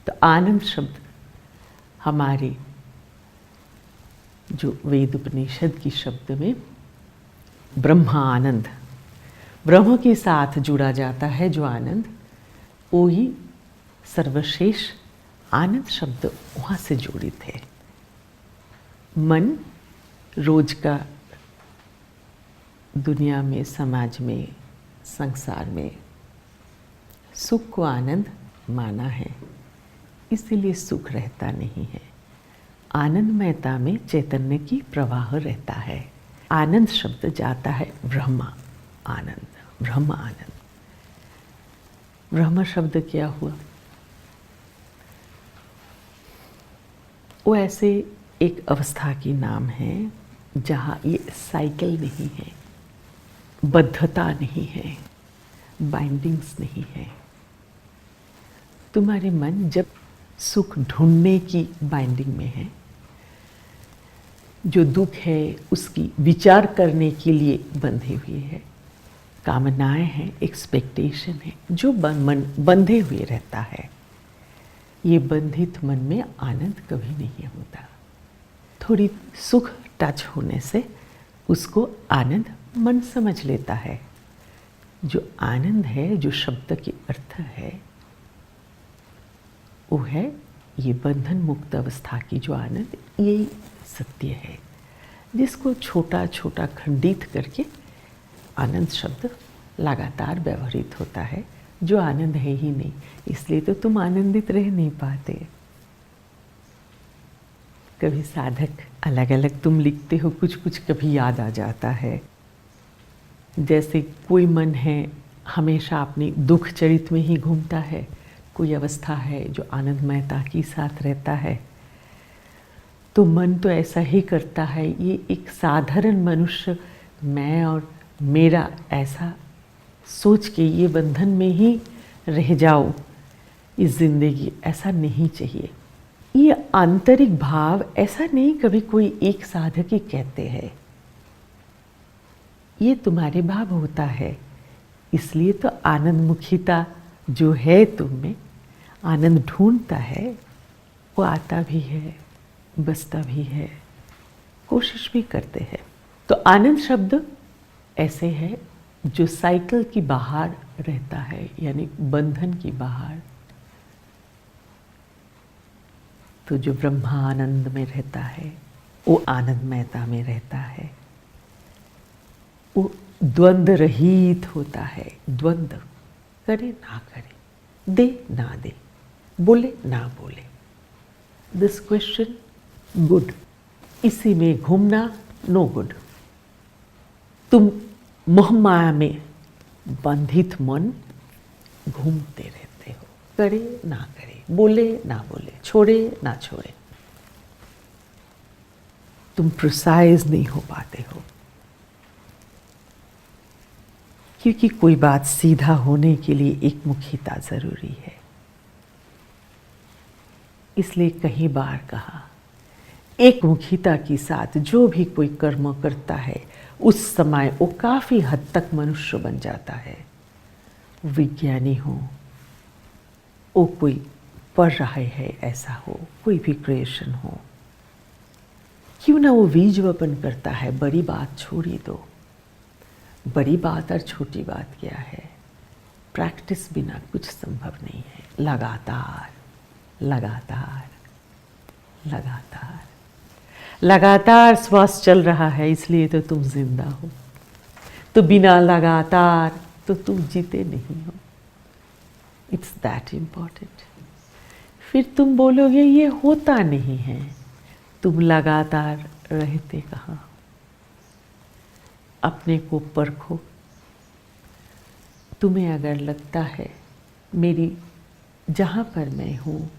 तो आनंद शब्द हमारे जो वेद उपनिषद की शब्द में ब्रह्मा आनंद, ब्रह्म के साथ जुड़ा जाता है जो आनंद, वो ही सर्वशेष आनंद शब्द वहाँ से जुड़ित है। मन रोज का दुनिया में, समाज में, संसार में सुख को आनंद माना है, इसीलिए सुख रहता नहीं है। आनंदमयता में चैतन्य की प्रवाह रहता है। आनंद शब्द जाता है ब्रह्म आनंद, ब्रह्म आनंद। ब्रह्म शब्द क्या हुआ? वो ऐसे एक अवस्था की नाम है जहाँ ये साइकिल नहीं है, बद्धता नहीं है, बाइंडिंग्स नहीं है। तुम्हारे मन जब सुख ढूंढने की बाइंडिंग में है, जो दुख है उसकी विचार करने के लिए बंधे हुए है, कामनाएं हैं, एक्सपेक्टेशन है, जो मन बंधे हुए रहता है, ये बंधित मन में आनंद कभी नहीं होता। थोड़ी सुख टच होने से उसको आनंद मन समझ लेता है। जो आनंद है, जो शब्द के अर्थ है, वो है ये बंधन मुक्त अवस्था की जो आनंद, यही सत्य है, जिसको छोटा छोटा खंडित करके आनंद शब्द लगातार व्यवहृत होता है, जो आनंद है ही नहीं। इसलिए तो तुम आनंदित रह नहीं पाते। कभी साधक अलग अलग तुम लिखते हो, कुछ कुछ कभी याद आ जाता है। जैसे कोई मन है हमेशा अपनी दुख चरित में ही घूमता है, कोई अवस्था है जो आनंदमयता के साथ रहता है, तो मन तो ऐसा ही करता है। ये एक साधारण मनुष्य मैं और मेरा ऐसा सोच के ये बंधन में ही रह जाओ इस जिंदगी, ऐसा नहीं चाहिए। ये आंतरिक भाव ऐसा नहीं कभी कोई एक साधक ही कहते हैं, ये तुम्हारे भाव होता है। इसलिए तो आनंदमुखिता जो है तुम में, आनंद ढूंढता है, वो आता भी है, बसता भी है, कोशिश भी करते हैं। तो आनंद शब्द ऐसे है जो साइकिल की बाहर रहता है, यानी बंधन की बाहर। तो जो ब्रह्मा आनंद में रहता है, वो आनंदमयता में रहता है, वो द्वंद्व रहित होता है। द्वंद्व करे ना करे, दे ना दे, बोले ना बोले, दिस क्वेश्चन गुड, इसी में घूमना नो गुड। तुम मोह माया में बंधित मन घूमते रहते हो, करे ना करे, बोले ना बोले, छोड़े ना छोड़े, तुम प्रिसाइज नहीं हो पाते हो, क्योंकि कोई बात सीधा होने के लिए एक मुखिता जरूरी है। इसलिए कई बार कहा, एक मुखिता के साथ जो भी कोई कर्म करता है, उस समय वो काफी हद तक मनुष्य बन जाता है। विज्ञानी हो, वो कोई पढ़ रहा है ऐसा हो, कोई भी क्रिएशन हो, क्यों ना वो बीजवपन करता है। बड़ी बात छोड़ी दो, बड़ी बात और छोटी बात क्या है, प्रैक्टिस बिना कुछ संभव नहीं है। लगातार लगातार लगातार लगातार श्वास चल रहा है, इसलिए तो तुम जिंदा हो। तो बिना लगातार तो तुम जीते नहीं हो। It's that important. फिर तुम बोलोगे ये होता नहीं है, तुम लगातार रहते कहाँ? अपने को परखो। तुम्हें अगर लगता है मेरी जहाँ पर मैं हूँ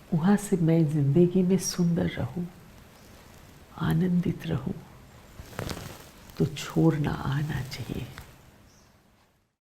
वहाँ से मैं जिंदगी में सुंदर रहूँ, आनंदित रहूँ, तो छोड़ना आना चाहिए।